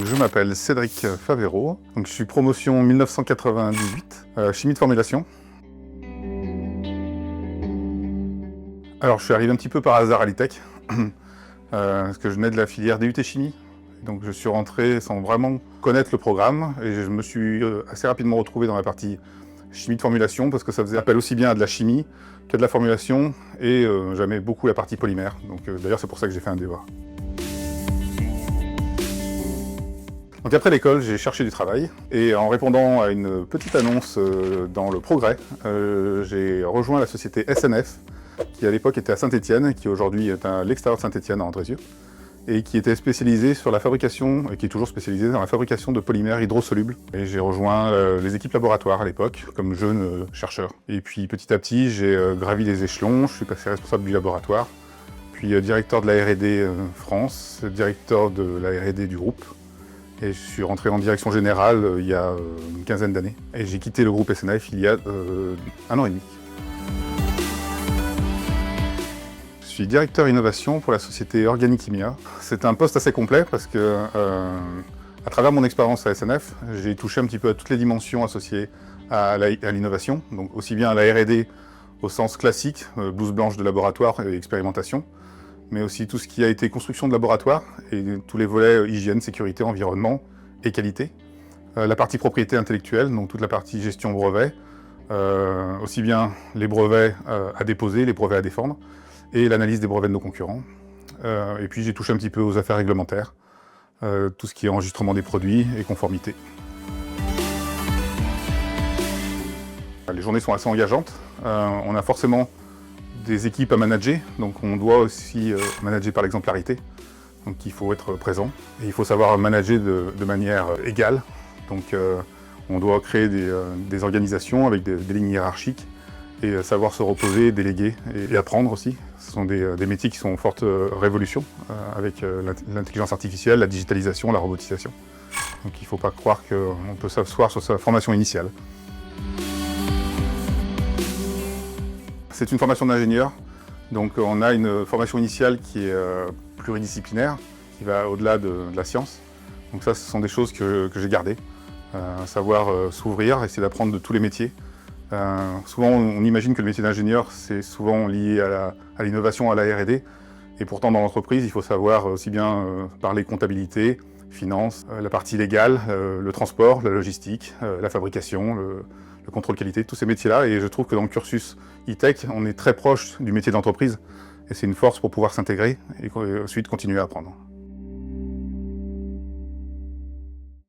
Je m'appelle Cédric Favero, donc je suis promotion 1998, chimie de formulation. Alors je suis arrivé un petit peu par hasard à l'ITEC, parce que je venais de la filière DUT chimie. Donc je suis rentré sans vraiment connaître le programme et je me suis assez rapidement retrouvé dans la partie chimie de formulation parce que ça faisait appel aussi bien à de la chimie qu'à de la formulation et j'aimais beaucoup la partie polymère. Donc d'ailleurs c'est pour ça que j'ai fait un DEA. Donc après l'école, j'ai cherché du travail et en répondant à une petite annonce dans le Progrès, j'ai rejoint la société SNF qui à l'époque était à Saint-Étienne, qui aujourd'hui est à l'extérieur de Saint-Étienne, à Andrézieux, et qui était spécialisée sur la fabrication, et qui est toujours spécialisée dans la fabrication de polymères hydrosolubles. Et j'ai rejoint les équipes laboratoires à l'époque, comme jeune chercheur. Et puis petit à petit, j'ai gravi les échelons, je suis passé responsable du laboratoire, puis directeur de la R&D France, directeur de la R&D du groupe. Et je suis rentré en direction générale il y a une quinzaine d'années. Et j'ai quitté le groupe SNF il y a 1 an et demi. Je suis directeur innovation pour la société Organichimia. C'est un poste assez complet parce que, à travers mon expérience à SNF, j'ai touché un petit peu à toutes les dimensions associées à l'innovation, donc aussi bien à la R&D au sens classique, blouse blanche de laboratoire et expérimentation, mais aussi tout ce qui a été construction de laboratoire et tous les volets hygiène, sécurité, environnement et qualité. La partie propriété intellectuelle, donc toute la partie gestion brevet, aussi bien les brevets à déposer, les brevets à défendre, et l'analyse des brevets de nos concurrents. Et puis j'ai touché un petit peu aux affaires réglementaires, tout ce qui est enregistrement des produits et conformité. Les journées sont assez engageantes. On a forcément des équipes à manager, donc on doit aussi manager par l'exemplarité. Donc il faut être présent et il faut savoir manager de manière égale. Donc on doit créer des organisations avec des lignes hiérarchiques et savoir se reposer, déléguer et apprendre aussi. Ce sont des métiers qui sont en forte révolution avec l'intelligence artificielle, la digitalisation, la robotisation. Donc il ne faut pas croire qu'on peut s'asseoir sur sa formation initiale. C'est une formation d'ingénieur, donc on a une formation initiale qui est pluridisciplinaire, qui va au-delà de la science. Donc ça, ce sont des choses que j'ai gardées. Savoir s'ouvrir, essayer d'apprendre de tous les métiers. Souvent, on imagine que le métier d'ingénieur, c'est souvent lié à l'innovation, à la R&D. Et pourtant, dans l'entreprise, il faut savoir aussi bien parler comptabilité, finance, la partie légale, le transport, la logistique, la fabrication, le contrôle qualité, tous ces métiers-là. Et je trouve que dans le cursus ITEC, on est très proche du métier d'entreprise. Et c'est une force pour pouvoir s'intégrer et ensuite continuer à apprendre.